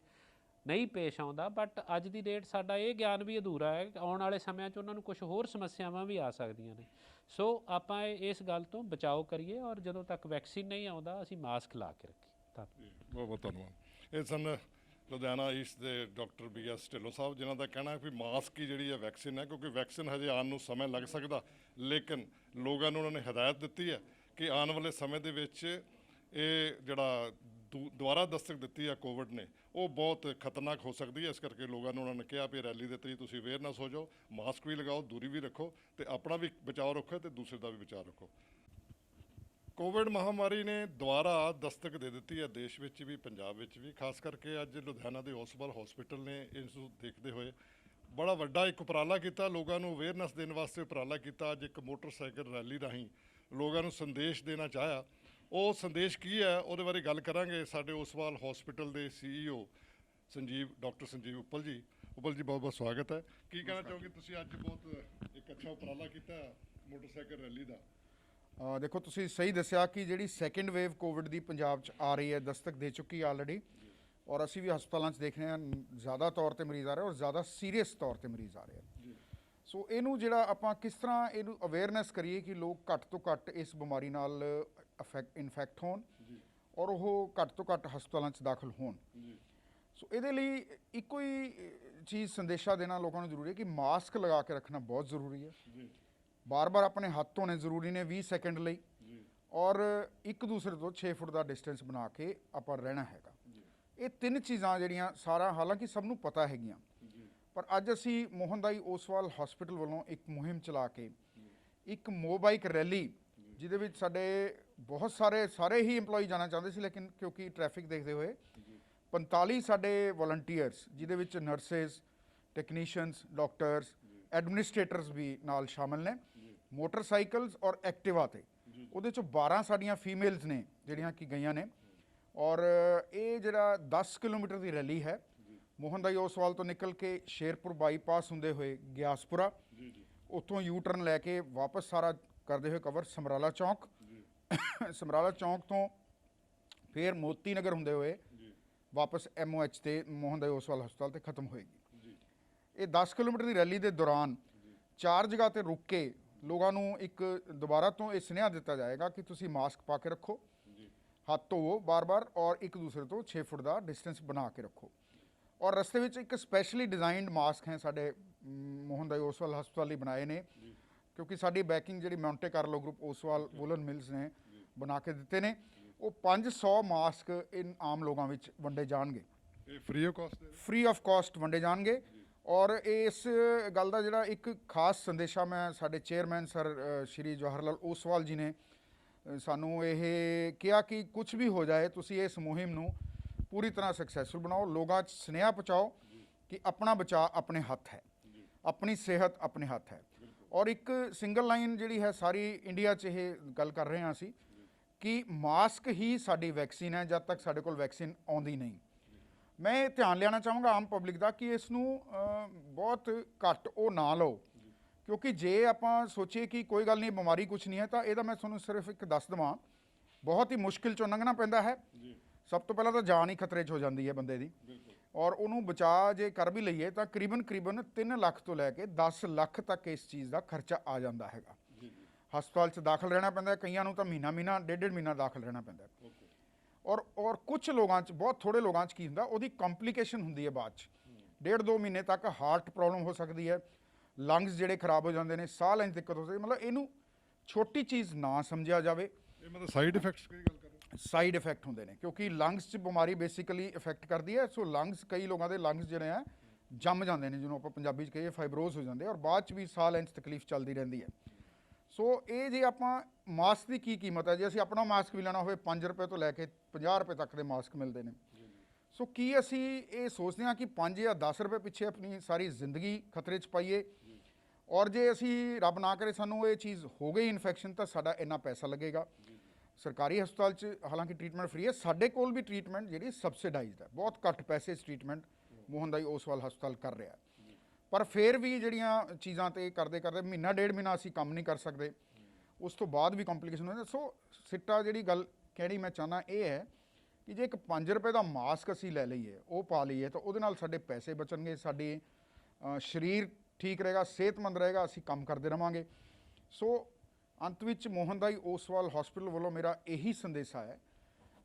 Speaker 3: ਨਹੀਂ ਪੇਸ਼ ਆਉਂਦਾ। ਬਟ ਅੱਜ ਦੀ ਡੇਟ ਸਾਡਾ ਇਹ ਗਿਆਨ ਵੀ ਅਧੂਰਾ ਹੈ, ਆਉਣ ਵਾਲੇ ਸਮਿਆਂ 'ਚ ਉਹਨਾਂ ਨੂੰ ਕੁਝ ਹੋਰ ਸਮੱਸਿਆਵਾਂ ਵੀ ਆ ਸਕਦੀਆਂ ਨੇ। ਸੋ ਆਪਾਂ ਇਸ ਗੱਲ ਤੋਂ ਬਚਾਓ ਕਰੀਏ ਔਰ ਜਦੋਂ ਤੱਕ ਵੈਕਸੀਨ ਨਹੀਂ ਆਉਂਦਾ ਅਸੀਂ ਮਾਸਕ ਲਾ ਕੇ ਰੱਖੀਏ। ਧੰਨਵਾਦ।
Speaker 2: ਬਹੁਤ ਬਹੁਤ ਧੰਨਵਾਦ। ਇਹ ਸਨ ਲੁਧਿਆਣਾ ਈਸਟ ਦੇ ਡਾਕਟਰ BS ਢਿੱਲੋਂ ਸਾਹਿਬ, ਜਿਨ੍ਹਾਂ ਦਾ ਕਹਿਣਾ ਹੈ ਕਿ ਮਾਸਕ ਹੀ ਜਿਹੜੀ ਹੈ ਵੈਕਸੀਨ ਹੈ, ਕਿਉਂਕਿ ਵੈਕਸੀਨ ਹਜੇ ਆਉਣ ਨੂੰ ਸਮਾਂ ਲੱਗ ਸਕਦਾ, ਲੇਕਿਨ ਲੋਕਾਂ ਨੂੰ ਉਹਨਾਂ ਨੇ ਹਦਾਇਤ ਦਿੱਤੀ ਹੈ ਕਿ ਆਉਣ ਵਾਲੇ ਸਮੇਂ ਦੇ ਵਿੱਚ ਇਹ ਜਿਹੜਾ ਦੁਬਾਰਾ ਦਸਤਕ ਦਿੱਤੀ ਹੈ ਕੋਵਿਡ ਨੇ, ਉਹ ਬਹੁਤ ਖਤਰਨਾਕ ਹੋ ਸਕਦੀ ਹੈ। ਇਸ ਕਰਕੇ ਲੋਕਾਂ ਨੂੰ ਉਹਨਾਂ ਨੇ ਕਿਹਾ ਵੀ ਰੈਲੀ ਦੇ ਤਰੀ ਤੁਸੀਂ ਅਵੇਅਰਨੈਸ ਹੋ ਜਾਓ, ਮਾਸਕ ਵੀ ਲਗਾਓ, ਦੂਰੀ ਵੀ ਰੱਖੋ ਤੇ ਆਪਣਾ ਵੀ ਬਚਾਓ ਰੱਖੋ ਤੇ ਦੂਸਰੇ ਦਾ ਵੀ ਬਚਾਅ ਰੱਖੋ। ਕੋਵਿਡ ਮਹਾਮਾਰੀ ਨੇ ਦੁਬਾਰਾ ਦਸਤਕ ਦੇ ਦਿੱਤੀ ਹੈ ਦੇਸ਼ ਵਿੱਚ ਵੀ, ਪੰਜਾਬ ਵਿੱਚ ਵੀ। ਖਾਸ ਕਰਕੇ ਅੱਜ ਲੁਧਿਆਣਾ ਦੇ ਓਸਵਾਲ ਹਸਪੀਟਲ ਨੇ ਇਸ ਨੂੰ ਦੇਖਦੇ ਹੋਏ ਬੜਾ ਵੱਡਾ ਇੱਕ ਉਪਰਾਲਾ ਕੀਤਾ, ਲੋਕਾਂ ਨੂੰ ਅਵੇਅਰਨੈਸ ਦੇਣ ਵਾਸਤੇ ਉਪਰਾਲਾ ਕੀਤਾ। ਅੱਜ ਇੱਕ ਮੋਟਰਸਾਈਕਲ ਰੈਲੀ ਰਾਹੀਂ ਲੋਕਾਂ ਨੂੰ ਸੰਦੇਸ਼ ਦੇਣਾ ਚਾਹਿਆ। ਉਹ ਸੰਦੇਸ਼ ਕੀ ਹੈ ਉਹਦੇ ਬਾਰੇ ਗੱਲ ਕਰਾਂਗੇ ਸਾਡੇ ਓਸਵਾਲ ਹਸਪੀਟਲ ਦੇ CEO ਡਾਕਟਰ ਸੰਜੀਵ ਉੱਪਲ ਜੀ। ਉੱਪਲ ਜੀ, ਬਹੁਤ ਬਹੁਤ ਸਵਾਗਤ ਹੈ। ਕੀ ਕਹਿਣਾ ਚਾਹੋਗੇ ਤੁਸੀਂ? ਅੱਜ ਬਹੁਤ ਇੱਕ ਅੱਛਾ ਉਪਰਾਲਾ ਕੀਤਾ ਮੋਟਰਸਾਈਕਲ ਰੈਲੀ ਦਾ।
Speaker 4: ਦੇਖੋ, ਤੁਸੀਂ ਸਹੀ ਦੱਸਿਆ ਕਿ ਜਿਹੜੀ ਸੈਕਿੰਡ ਵੇਵ ਕੋਵਿਡ ਦੀ ਪੰਜਾਬ 'ਚ ਆ ਰਹੀ ਹੈ, ਦਸਤਕ ਦੇ ਚੁੱਕੀ ਆਲਰੇਡੀ, ਔਰ ਅਸੀਂ ਵੀ ਹਸਪਤਾਲਾਂ 'ਚ ਦੇਖ ਰਹੇ ਹਾਂ ਜ਼ਿਆਦਾ ਤੌਰ ਤੇ ਮਰੀਜ਼ ਆ ਰਹੇ ਔਰ ਜ਼ਿਆਦਾ ਸੀਰੀਅਸ ਤੌਰ ਤੇ ਮਰੀਜ਼ ਆ ਰਹੇ ਆ। ਸੋ ਇਹਨੂੰ ਜਿਹੜਾ ਆਪਾਂ ਕਿਸ ਤਰ੍ਹਾਂ ਇਹਨੂੰ ਅਵੇਅਰਨੈਸ ਕਰੀਏ ਕਿ ਲੋਕ ਘੱਟ ਤੋਂ ਘੱਟ ਇਸ ਬਿਮਾਰੀ ਨਾਲ ਇਨਫੈਕਟ ਹੋਣ ਔਰ ਉਹ ਘੱਟ ਤੋਂ ਘੱਟ ਹਸਪਤਾਲਾਂ 'ਚ ਦਾਖਲ ਹੋਣ। ਸੋ ਇਹਦੇ ਲਈ ਇੱਕੋ ਹੀ ਚੀਜ਼ ਸੰਦੇਸ਼ਾ ਦੇਣਾ ਲੋਕਾਂ ਨੂੰ ਜ਼ਰੂਰੀ ਹੈ ਕਿ ਮਾਸਕ ਲਗਾ ਕੇ ਰੱਖਣਾ ਬਹੁਤ ਜ਼ਰੂਰੀ ਹੈ। ਬਾਰ-ਬਾਰ ਆਪਣੇ ਹੱਥ ਧੋਣੇ ਜ਼ਰੂਰੀ ਨੇ 20 ਸੈਕਿੰਡ ਲਈ, ਔਰ ਇੱਕ ਦੂਸਰੇ ਤੋਂ 6 ਫੁੱਟ ਦਾ ਡਿਸਟੈਂਸ ਬਣਾ ਕੇ ਆਪਾਂ ਰਹਿਣਾ ਹੈਗਾ। ਇਹ ਤਿੰਨ ਚੀਜ਼ਾਂ ਜਿਹੜੀਆਂ ਸਾਰਾ ਹਾਲਾਂਕਿ ਸਭ ਨੂੰ ਪਤਾ ਹੈਗੀਆਂ, ਪਰ ਅੱਜ ਅਸੀਂ ਮੋਹਨਦਾਈ ਓਸਵਾਲ ਹਸਪੀਟਲ ਵੱਲੋਂ ਇੱਕ ਮੁਹਿੰਮ ਚਲਾ ਕੇ ਇੱਕ ਮੋਬਾਈਕ ਰੈਲੀ, ਜਿਹਦੇ ਵਿੱਚ ਸਾਡੇ ਬਹੁਤ ਸਾਰੇ ਹੀ EMPLOYE ਜਾਣਾ ਚਾਹੁੰਦੇ ਸੀ, ਲੇਕਿਨ ਕਿਉਂਕਿ ਟ੍ਰੈਫਿਕ ਦੇਖਦੇ ਹੋਏ 45 ਸਾਡੇ ਵਲੰਟੀਅਰਸ, ਜਿਹਦੇ ਵਿੱਚ ਨਰਸਿਸ, ਟੈਕਨੀਸ਼ੀਅਨਸ, ਡਾਕਟਰਸ, ਐਡਮਿਨਿਸਟ੍ਰੇਟਰਸ ਵੀ ਨਾਲ ਸ਼ਾਮਲ ਨੇ, ਮੋਟਰਸਾਈਕਲਸ ਔਰ ਐਕਟਿਵਾ ਤੇ। ਉਹਦੇ ਚੋਂ 12 ਸਾਡੀਆਂ ਫੀਮੇਲਸ ਨੇ ਜਿਹੜੀਆਂ ਕਿ ਗਈਆਂ ਨੇ। ਔਰ ਇਹ ਜਿਹੜਾ 10 ਕਿਲੋਮੀਟਰ ਦੀ ਰੈਲੀ ਹੈ, ਮੋਹਨਦਾਈ ਓਸਵਾਲ ਤੋਂ ਨਿਕਲ ਕੇ ਸ਼ੇਰਪੁਰ ਬਾਈਪਾਸ ਹੁੰਦੇ ਹੋਏ ਗਿਆਸਪੁਰਾ, ਉੱਥੋਂ ਯੂ ਟਰਨ ਲੈ ਕੇ ਵਾਪਸ ਸਾਰਾ ਕਰਦੇ ਹੋਏ ਕਵਰ ਸਮਰਾਲਾ ਚੌਂਕ, ਸਮਰਾਲਾ ਚੌਂਕ ਤੋਂ ਫਿਰ ਮੋਤੀ ਨਗਰ ਹੁੰਦੇ ਹੋਏ ਵਾਪਸ MOH ਤੇ ਮੋਹਨਦਾਈ ਓਸਵਾਲ ਹਸਪਤਾਲ ਤੇ ਖਤਮ ਹੋਏਗੀ। ਇਹ 10 ਕਿਲੋਮੀਟਰ ਦੀ ਰੈਲੀ ਦੇ ਦੌਰਾਨ 4 ਜਗ੍ਹਾ ਤੇ ਰੁਕ ਕੇ ਲੋਕਾਂ ਨੂੰ ਇੱਕ ਦੁਬਾਰਾ ਤੋਂ ਇਹ ਸੁਨੇਹਾ ਦਿੱਤਾ ਜਾਏਗਾ ਕਿ ਤੁਸੀਂ ਮਾਸਕ ਪਾ ਕੇ ਰੱਖੋ, ਹੱਥ ਧੋਵੋ ਬਾਰ-ਬਾਰ, ਔਰ ਇੱਕ ਦੂਸਰੇ ਤੋਂ 6 ਫੁੱਟ ਦਾ ਡਿਸਟੈਂਸ ਬਣਾ ਕੇ ਰੱਖੋ। ਔਰ ਰਸਤੇ ਵਿੱਚ ਇੱਕ ਸਪੈਸ਼ਲੀ ਡਿਜ਼ਾਈਨਡ ਮਾਸਕ ਹੈ ਸਾਡੇ ਮੋਹਨਦਾਈ ਓਸਵਾਲ ਹਸਪਤਾਲ ਲਈ ਬਣਾਏ ਨੇ, ਕਿਉਂਕਿ ਸਾਡੀ ਬੈਕਿੰਗ ਜਿਹੜੀ Monte Carlo group Oswal woollen mills ਨੇ ਬਣਾ ਕੇ ਦਿੱਤੇ ਨੇ। ਉਹ 500 ਮਾਸਕ ਇਨ ਆਮ ਲੋਕਾਂ ਵਿੱਚ ਵੰਡੇ ਜਾਣਗੇ,
Speaker 2: ਇਹ free of cost
Speaker 4: free of cost ਵੰਡੇ ਜਾਣਗੇ। ਔਰ ਇਸ ਗੱਲ ਦਾ ਜਿਹੜਾ ਇੱਕ ਖਾਸ ਸੰਦੇਸ਼ਾ ਮੈਂ ਸਾਡੇ ਚੇਅਰਮੈਨ ਸਰ ਸ਼੍ਰੀ ਜਵਾਹਰ ਲਾਲ ਓਸਵਾਲ ਜੀ ਨੇ ਸਾਨੂੰ ਇਹ ਕਿਹਾ ਕਿ ਕੁਝ ਵੀ ਹੋ ਜਾਏ ਤੁਸੀਂ ਇਸ ਮੁਹਿੰਮ ਨੂੰ ਪੂਰੀ ਤਰ੍ਹਾਂ ਸਕਸੈਸਫੁਲ ਬਣਾਓ, ਲੋਕਾਂ 'ਚ ਸੁਨੇਹਾ ਪਹੁੰਚਾਓ ਕਿ ਆਪਣਾ ਬਚਾਅ ਆਪਣੇ ਹੱਥ ਹੈ, ਆਪਣੀ ਸਿਹਤ ਆਪਣੇ ਹੱਥ ਹੈ। ਔਰ ਇੱਕ ਸਿੰਗਲ ਲਾਈਨ ਜਿਹੜੀ ਹੈ ਸਾਰੀ ਇੰਡੀਆ 'ਚ ਇਹ ਗੱਲ ਕਰ ਰਹੇ ਹਾਂ ਅਸੀਂ ਕਿ ਮਾਸਕ ਹੀ ਸਾਡੀ ਵੈਕਸੀਨ ਹੈ, ਜਦ ਤੱਕ ਸਾਡੇ ਕੋਲ ਵੈਕਸੀਨ ਆਉਂਦੀ ਨਹੀਂ। ਮੈਂ ਇਹ ਧਿਆਨ ਲਿਆਉਣਾ ਚਾਹਾਂਗਾ ਆਮ ਪਬਲਿਕ ਦਾ ਕਿ ਇਸ ਨੂੰ ਬਹੁਤ ਘੱਟ ਉਹ ਨਾ ਲਓ, ਕਿਉਂਕਿ ਜੇ ਆਪਾਂ ਸੋਚੀਏ ਕਿ ਕੋਈ ਗੱਲ ਨਹੀਂ, ਬਿਮਾਰੀ ਕੁਛ ਨਹੀਂ ਹੈ, ਤਾਂ ਇਹਦਾ ਮੈਂ ਤੁਹਾਨੂੰ ਸਿਰਫ ਇੱਕ ਦੱਸ ਦੇਵਾਂ, ਬਹੁਤ ਹੀ ਮੁਸ਼ਕਿਲ 'ਚੋਂ ਲੰਘਣਾ ਪੈਂਦਾ ਹੈ। ਸਭ ਤੋਂ ਪਹਿਲਾਂ ਤਾਂ ਜਾਨ ਹੀ ਖਤਰੇ 'ਚ ਹੋ ਜਾਂਦੀ ਹੈ ਬੰਦੇ ਦੀ, ਔਰ ਉਹਨੂੰ ਬਚਾ ਜੇ ਕਰ ਵੀ ਲਈਏ ਤਾਂ ਕਰੀਬਨ 3 ਲੱਖ ਤੋਂ ਲੈ ਕੇ 10 ਲੱਖ ਤੱਕ ਇਸ ਚੀਜ਼ ਦਾ ਖਰਚਾ ਆ ਜਾਂਦਾ ਹੈਗਾ। ਹਸਪਤਾਲ 'ਚ ਦਾਖਲ ਰਹਿਣਾ ਪੈਂਦਾ, ਕਈਆਂ ਨੂੰ ਤਾਂ ਮਹੀਨਾ ਡੇਢ ਮਹੀਨਾ ਦਾਖਲ ਰਹਿਣਾ ਪੈਂਦਾ। ਔਰ ਕੁਝ ਲੋਕਾਂ 'ਚ, ਬਹੁਤ ਥੋੜ੍ਹੇ ਲੋਕਾਂ 'ਚ ਕੀ ਹੁੰਦਾ, ਉਹਦੀ ਕੰਪਲੀਕੇਸ਼ਨ ਹੁੰਦੀ ਹੈ ਬਾਅਦ 'ਚ, 1.5-2 ਮਹੀਨੇ ਤੱਕ ਹਾਰਟ ਪ੍ਰੋਬਲਮ ਹੋ ਸਕਦੀ ਹੈ, ਲੰਗਸ ਜਿਹੜੇ ਖਰਾਬ ਹੋ ਜਾਂਦੇ ਨੇ, ਸਾਹ ਲੈਣ 'ਚ ਦਿੱਕਤ ਹੋ ਸਕਦੀ। ਮਤਲਬ ਇਹਨੂੰ ਛੋਟੀ ਚੀਜ਼ ਨਾ ਸਮਝਿਆ ਜਾਵੇ।
Speaker 2: ਇਹ ਮਤਲਬ ਸਾਈਡ ਇਫੈਕਟਸ ਦੀ ਗੱਲ ਕਰ ਰਹੇ?
Speaker 4: ਸਾਈਡ ਇਫੈਕਟ ਹੁੰਦੇ ਨੇ, ਕਿਉਂਕਿ ਲੰਗਸ 'ਚ ਬਿਮਾਰੀ ਬੇਸਿਕਲੀ ਇਫੈਕਟ ਕਰਦੀ ਹੈ। ਸੋ ਲੰਗਸ, ਕਈ ਲੋਕਾਂ ਦੇ ਲੰਗਸ ਜਿਹੜੇ ਆ ਜੰਮ ਜਾਂਦੇ ਨੇ, ਜਿਹਨੂੰ ਆਪਾਂ ਪੰਜਾਬੀ 'ਚ ਕਹੀਏ ਫਾਈਬਰੋਜ਼ ਹੋ ਜਾਂਦੇ, ਔਰ ਬਾਅਦ 'ਚ ਵੀ ਸਾਹ ਲੈਣ 'ਚ ਤਕਲੀਫ ਚੱਲਦੀ ਰਹਿੰਦੀ ਹੈ। ਸੋ ਇਹ ਜੇ ਆਪਾਂ ਮਾਸਕ ਦੀ ਕੀ ਕੀਮਤ ਹੈ, ਜੇ ਅਸੀਂ ਆਪਣਾ ਮਾਸਕ ਵੀ ਲੈਣਾ ਹੋਵੇ 5 ਰੁਪਏ ਤੋਂ ਲੈ ਕੇ 50 ਰੁਪਏ ਤੱਕ ਦੇ ਮਾਸਕ ਮਿਲਦੇ ਨੇ। ਸੋ ਕੀ ਅਸੀਂ ਇਹ ਸੋਚਦੇ ਹਾਂ ਕਿ 5 ਜਾਂ 10 ਰੁਪਏ ਪਿੱਛੇ ਆਪਣੀ ਸਾਰੀ ਜ਼ਿੰਦਗੀ ਖਤਰੇ 'ਚ ਪਾਈਏ, ਔਰ ਜੇ ਅਸੀਂ ਰੱਬ ਨਾ ਕਰੇ ਸਾਨੂੰ ਇਹ ਚੀਜ਼ ਹੋ ਗਈ ਇਨਫੈਕਸ਼ਨ, ਤਾਂ ਸਾਡਾ ਇੰਨਾ ਪੈਸਾ ਲੱਗੇਗਾ। ਸਰਕਾਰੀ ਹਸਪਤਾਲ 'ਚ ਹਾਲਾਂਕਿ ਟ੍ਰੀਟਮੈਂਟ ਫ੍ਰੀ ਹੈ, ਸਾਡੇ ਕੋਲ ਵੀ ਟ੍ਰੀਟਮੈਂਟ ਜਿਹੜੀ ਸਬਸਿਡਾਈਜ਼ਡ ਹੈ, ਬਹੁਤ ਘੱਟ ਪੈਸੇ 'ਚ ਟ੍ਰੀਟਮੈਂਟ ਮੋਹਨਦਾਈ ਓਸਵਾਲ ਹਸਪਤਾਲ ਕਰ ਰਿਹਾ। ਪਰ ਫਿਰ ਵੀ ਜਿਹੜੀਆਂ ਚੀਜ਼ਾਂ ਤੇ ਕਰਦੇ ਮਹੀਨਾ ਡੇਢ ਮਹੀਨਾ ਅਸੀਂ ਕੰਮ ਨਹੀਂ ਕਰ ਸਕਦੇ, ਉਸ ਤੋਂ ਬਾਅਦ ਵੀ ਕੰਪਲੀਕੇਸ਼ਨ ਹੁੰਦੇ। ਸੋ ਸਿੱਟਾ ਜਿਹੜੀ ਗੱਲ ਕਹਿਣੀ ਮੈਂ ਚਾਹੁੰਦਾ ਇਹ ਹੈ ਕਿ ਜੇ ਇੱਕ 5 ਰੁਪਏ ਦਾ ਮਾਸਕ ਅਸੀਂ ਲੈ ਲਈਏ, ਉਹ ਪਾ ਲਈਏ, ਤਾਂ ਉਹਦੇ ਨਾਲ ਸਾਡੇ ਪੈਸੇ ਬਚਣਗੇ, ਸਾਡੇ ਸਰੀਰ ਠੀਕ ਰਹੇਗਾ, ਸਿਹਤਮੰਦ ਰਹੇਗਾ, ਅਸੀਂ ਕੰਮ ਕਰਦੇ ਰਹਾਂਗੇ। ਸੋ ਅੰਤ ਵਿੱਚ ਮੋਹਨਦਾਈ ਓਸਵਾਲ ਹਸਪੀਟਲ ਵੱਲੋਂ ਮੇਰਾ ਇਹੀ ਸੰਦੇਸ਼ਾ ਹੈ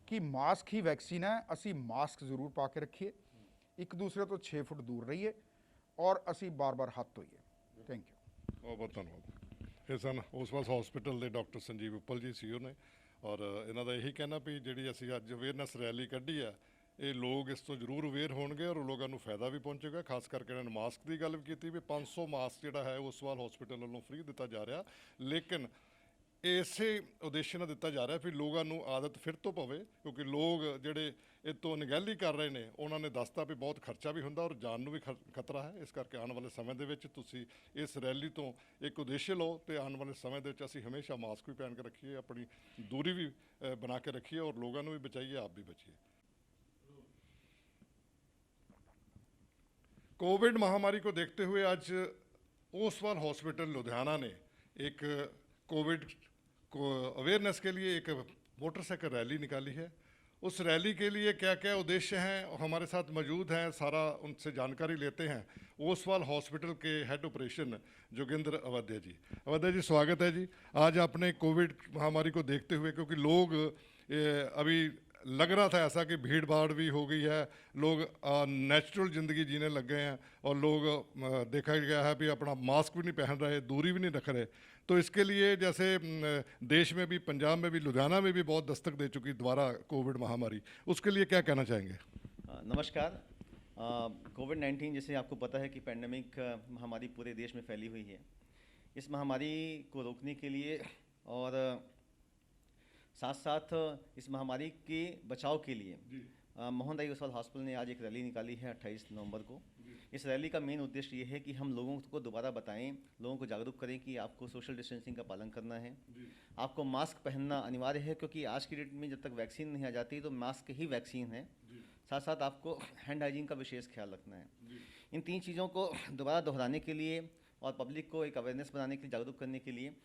Speaker 4: ਕਿ ਮਾਸਕ ਹੀ ਵੈਕਸੀਨ ਹੈ। ਅਸੀਂ ਮਾਸਕ ਜ਼ਰੂਰ ਪਾ ਕੇ ਰੱਖੀਏ, ਇੱਕ ਦੂਸਰੇ ਤੋਂ 6 ਫੁੱਟ ਦੂਰ ਰਹੀਏ, ਔਰ ਅਸੀਂ ਬਾਰ-ਬਾਰ ਹੱਥ ਧੋਈਏ। Thank you.
Speaker 2: ਬਹੁਤ ਬਹੁਤ ਧੰਨਵਾਦ। ਇਹ ਸਨ ਓਸਵਾਲ ਹਸਪੀਟਲ ਦੇ ਡਾਕਟਰ ਸੰਜੀਵ ਉੱਪਲ ਜੀ CEO ਨੇ, ਔਰ ਇਹਨਾਂ ਦਾ ਇਹੀ ਕਹਿਣਾ ਵੀ ਜਿਹੜੀ ਅਸੀਂ ਅੱਜ ਅਵੇਅਰਨੈਸ ਰੈਲੀ ਕੱਢੀ ਆ, ਇਹ ਲੋਕ ਇਸ ਤੋਂ ਜ਼ਰੂਰ ਅਵੇਅਰ ਹੋਣਗੇ ਔਰ ਲੋਕਾਂ ਨੂੰ ਫਾਇਦਾ ਵੀ ਪਹੁੰਚੇਗਾ। ਖਾਸ ਕਰਕੇ ਇਹਨਾਂ ਨੇ ਮਾਸਕ ਦੀ ਗੱਲ ਵੀ ਕੀਤੀ ਵੀ 500 ਮਾਸਕ ਜਿਹੜਾ ਹੈ ਓਸਵਾਲ ਹਸਪੀਟਲ ਵੱਲੋਂ ਫ੍ਰੀ ਦਿੱਤਾ ਜਾ ਰਿਹਾ, ਲੇਕਿਨ ਇਸੇ ਉਦੇਸ਼ ਨਾਲ ਦਿੱਤਾ ਜਾ ਰਿਹਾ ਵੀ ਲੋਕਾਂ ਨੂੰ ਆਦਤ ਫਿਰ ਤੋਂ ਪਵੇ, ਕਿਉਂਕਿ ਲੋਕ ਜਿਹੜੇ ਇਹ ਤੋਂ ਅਣਗਹਿਲੀ ਕਰ ਰਹੇ ਨੇ, ਉਹਨਾਂ ਨੇ ਦੱਸਤਾ ਵੀ ਬਹੁਤ ਖਰਚਾ ਵੀ ਹੁੰਦਾ ਔਰ ਜਾਨ ਨੂੰ ਵੀ ਖਤਰਾ ਹੈ। ਇਸ ਕਰਕੇ ਆਉਣ ਵਾਲੇ ਸਮੇਂ ਦੇ ਵਿੱਚ ਤੁਸੀਂ ਇਸ ਰੈਲੀ ਤੋਂ ਇੱਕ ਉਦੇਸ਼ ਲਓ, ਤੇ ਆਉਣ ਵਾਲੇ ਸਮੇਂ ਦੇ ਵਿੱਚ ਅਸੀਂ ਹਮੇਸ਼ਾ ਮਾਸਕ ਵੀ ਪਹਿਨ ਕੇ ਰੱਖੀਏ, ਆਪਣੀ ਦੂਰੀ ਵੀ ਬਣਾ ਕੇ ਰੱਖੀਏ, ਔਰ ਲੋਕਾਂ ਨੂੰ ਵੀ ਬਚਾਈਏ, ਆਪ ਵੀ ਬਚੀਏ। कोविड महामारी को देखते हुए आज ओसवाल हॉस्पिटल लुधियाना ने एक कोविड को अवेयरनेस के लिए एक मोटरसाइकिल रैली निकाली है। उस रैली के लिए क्या क्या उद्देश्य हैं, हमारे साथ मौजूद हैं, सारा उनसे जानकारी लेते हैं। ओसवाल हॉस्पिटल के हेड ऑपरेशन जोगिंद्र अवध्या जी। अवध्या जी, स्वागत है जी। आज आपने कोविड महामारी को देखते हुए, क्योंकि लोग अभी लग रहा था ऐसा कि भीड़ भाड़ भी हो गई है, लोग नेचुरल ज़िंदगी जीने लग गए हैं, और लोग देखा गया है भी अपना मास्क भी नहीं पहन रहे, दूरी भी नहीं रख रहे, तो इसके लिए जैसे देश में भी, पंजाब में भी, लुधियाना में भी बहुत दस्तक दे चुकी दोबारा कोविड महामारी, उसके लिए क्या कहना चाहेंगे?
Speaker 5: नमस्कार। कोविड-19 जैसे आपको पता है कि पैंडेमिक महामारी पूरे देश में फैली हुई है। इस महामारी को रोकने के लिए और साथ साथ इस महामारी के बचाव के लिए मोहन दाई ओसवाल हॉस्पिटल ने आज एक रैली निकाली है 28 नवंबर को। इस रैली का मेन उद्देश्य ये है कि हम लोगों को दोबारा बताएं, लोगों को जागरूक करें कि आपको सोशल डिस्टेंसिंग का पालन करना है, आपको मास्क पहनना अनिवार्य है, क्योंकि आज की डेट में जब तक वैक्सीन नहीं आ जाती तो मास्क ही वैक्सीन है। साथ साथ आपको हैंड हाइजीन का विशेष ख्याल रखना है। इन 3 चीज़ों को दोबारा दोहराने के लिए और पब्लिक को एक अवेयरनेस बनाने के लिए, जागरूक करने के लिए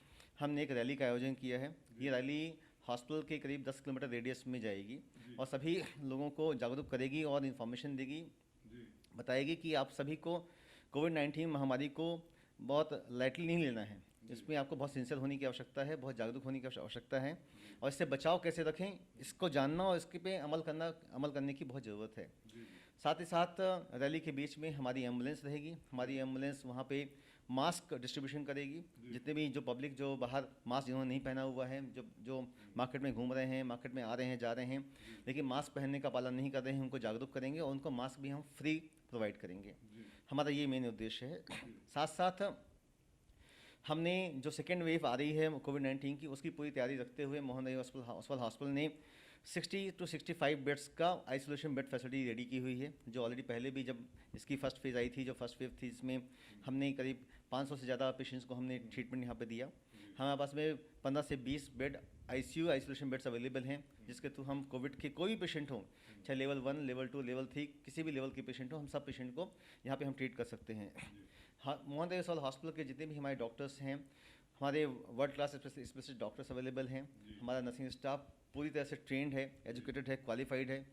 Speaker 5: हमने एक रैली का आयोजन किया है। ये रैली हॉस्पिटल के करीब 10 किलोमीटर रेडियस में जाएगी और सभी लोगों को जागरूक करेगी और इन्फॉर्मेशन देगी, बताएगी कि आप सभी को कोविड-19 महामारी को बहुत लाइटली नहीं लेना है। इसमें आपको बहुत सिंसियर होने की आवश्यकता है, बहुत जागरूक होने की आवश्यकता है और इससे बचाव कैसे रखें इसको जानना और इसके पे अमल करने की बहुत ज़रूरत है। साथ ही साथ रैली के बीच में हमारी एम्बुलेंस रहेगी। हमारी एम्बुलेंस वहाँ पे मास्क डिस्ट्रीब्यूशन करेगी। जितने भी जो पब्लिक जो बाहर मास्क जिन्होंने नहीं पहना हुआ है, जो मार्केट में घूम रहे हैं, मार्केट में आ रहे हैं, जा रहे हैं, लेकिन मास्क पहनने का पालन नहीं कर रहे हैं, उनको जागरूक करेंगे और उनको मास्क भी हम फ्री प्रोवाइड करेंगे। हमारा ये मेन उद्देश्य है। साथ साथ हमने जो सेकेंड वेव आ रही है कोविड-19 की, उसकी पूरी तैयारी रखते हुए मोहन दाई ओसवाल हॉस्पिटल ने 60 to 65 बेड्स का आइसोलेशन बेड फैसिलिटी रेडी की हुई है, जो ऑलरेडी पहले भी जब इसकी फर्स्ट फेज़ आई थी, जो फर्स्ट वेव थी, इसमें हमने करीब 500 से ज़्यादा पेशेंट्स को हमने ट्रीटमेंट यहाँ पे दिया। हमारे पास में 15 से 20 bed ICU isolation beds available हैं, जिसके थ्रू हम कोविड के कोई भी पेशेंट हो, चाहे लेवल 1, लेवल 2, लेवल 3, किसी भी लेवल के पेशेंट हो, हम सब पेशेंट को यहाँ पे हम ट्रीट कर सकते हैं। हाँ, मोहन दाई ओसवाल हॉस्पिटल के जितने भी हमारे डॉक्टर्स हैं, हमारे world class specialist doctors available हैं। हमारा नर्सिंग स्टाफ पूरी तरह से ट्रेंड है, एजुकेटेड है, क्वालिफाइड है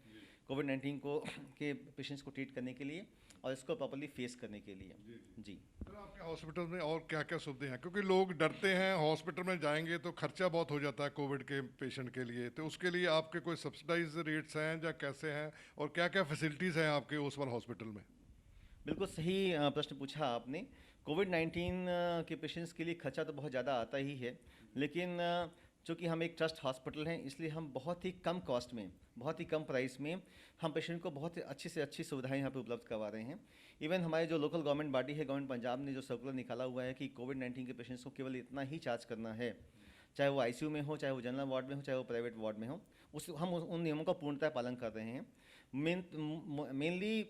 Speaker 5: कोविड-19 को के पेशेंट्स को ट्रीट करने के लिए और इसको प्रॉपर्ली फेस करने के लिए। जी
Speaker 2: सर, आपके हॉस्पिटल में और क्या क्या सुविधाएं हैं? क्योंकि लोग डरते हैं, हॉस्पिटल में जाएंगे तो खर्चा बहुत हो जाता है कोविड के पेशेंट के लिए, तो उसके लिए आपके कोई सब्सिडाइज रेट्स हैं या कैसे हैं, और क्या क्या फैसिलिटीज़ हैं आपके ओसवाल हॉस्पिटल में?
Speaker 5: बिल्कुल सही प्रश्न पूछा आपने। कोविड-19 के पेशेंट्स के लिए खर्चा तो बहुत ज़्यादा आता ही है, लेकिन चूँकि हम एक ट्रस्ट हॉस्पिटल हैं, इसलिए हम बहुत ही कम कॉस्ट में, बहुत ही कम प्राइस में हम पेशेंट को बहुत ही अच्छी से अच्छी सुविधाएं यहाँ पे उपलब्ध करवा रहे हैं। इवन हमारे जो लोकल गवर्नमेंट बॉडी है, गवर्नमेंट पंजाब ने जो सर्कुलर निकाला हुआ है कि कोविड-19 के पेशेंट्स को केवल इतना ही चार्ज करना है, चाहे वो आईसीयू में हो, चाहे वो जनरल वार्ड में हो, चाहे वो प्राइवेट वार्ड में हो, हम उन नियमों का पूर्णतः पालन कर रहे हैं। मेनली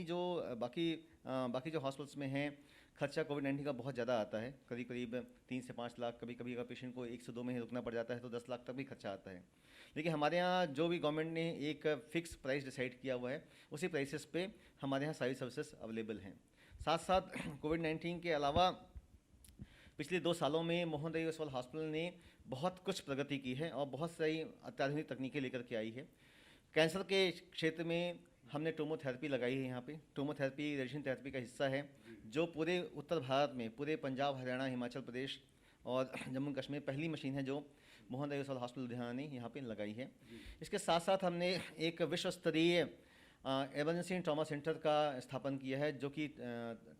Speaker 5: जो बाकी जो हॉस्पिटल्स में हैं, खर्चा कोविड-19 का बहुत ज़्यादा आता है, करीब 3 से 5 लाख, कभी अगर पेशेंट को 1 से 2 महीने रुकना पड़ जाता है तो 10 लाख तक भी खर्चा आता है। लेकिन हमारे यहाँ जो भी गवर्नमेंट ने एक फ़िक्स प्राइस डिसाइड किया हुआ है, उसी प्राइसेस पे हमारे यहाँ सारी सर्विसेज अवेलेबल हैं। साथ साथ कोविड-19 के अलावा पिछले 2 सालों में मोहन दाई ओसवाल हॉस्पिटल ने बहुत कुछ प्रगति की है और बहुत सारी अत्याधुनिक तकनीकें लेकर के आई है। कैंसर के क्षेत्र में हमने टोमोथेरेपी लगाई है। यहाँ पे टोमोथेरेपी रेडिएशन थेरेपी का हिस्सा है, जो पूरे उत्तर भारत में, पूरे पंजाब, हरियाणा, हिमाचल प्रदेश और जम्मू कश्मीर पहली मशीन है जो मोहन दाई ओसवाल हॉस्पिटल लुधियाना ने यहाँ पे लगाई है। इसके साथ साथ हमने एक विश्व स्तरीय इमरजेंसी एंड ट्रॉमा सेंटर का स्थापन किया है, जो कि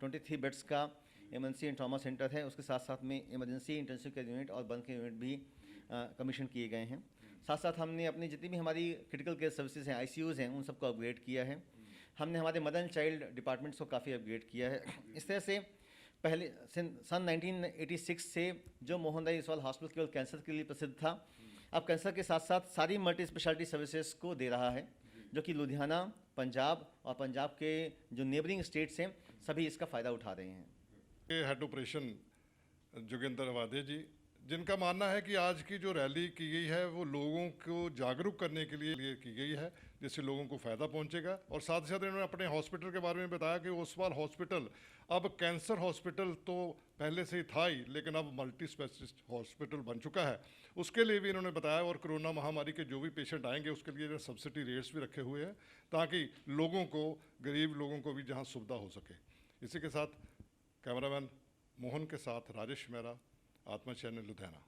Speaker 5: 23 बेड्स का इमरजेंसी एंड ट्रॉमा सेंटर है। उसके साथ साथ में इमरजेंसी इंटेंसिव केयर यूनिट और बर्न केयर यूनिट भी कमीशन किए गए हैं। साथ साथ हमने अपनी जितनी भी हमारी क्रिटिकल केयर सर्विसेज हैं, आईसीयूज़ हैं, उन सबको अपग्रेड किया है। हमने हमारे मदर एंड चाइल्ड डिपार्टमेंट्स को काफ़ी अपग्रेड किया है। इस तरह से पहले सन 1986 से जो मोहन दाई ओसवाल हॉस्पिटल केवल कैंसर के लिए प्रसिद्ध था, अब कैंसर के साथ साथ सारी मल्टी स्पेशलिटी सर्विसेज को दे रहा है, जो कि लुधियाना, पंजाब और पंजाब के जो नेबरिंग स्टेट्स हैं, सभी इसका फ़ायदा उठा रहे हैं।
Speaker 2: हेड ऑपरेशन जोगिंदर वादे जी, जिनका मानना है कि आज की जो रैली की गई है वो लोगों को जागरूक करने के लिए की गई है, जिससे लोगों को फ़ायदा पहुंचेगा। और साथ ही साथ इन्होंने अपने हॉस्पिटल के बारे में बताया कि ओसवाल हॉस्पिटल अब कैंसर हॉस्पिटल तो पहले से ही था ही, लेकिन अब मल्टी स्पेशलिस्ट हॉस्पिटल बन चुका है। उसके लिए भी इन्होंने बताया, और कोरोना महामारी के जो भी पेशेंट आएंगे उसके लिए सब्सिडी रेट्स भी रखे हुए हैं, ताकि लोगों को, गरीब लोगों को भी जहाँ सुविधा हो सके। इसी के साथ कैमरामैन मोहन के साथ राजेश मेहरा, आत्मा चैनल लुधियाना।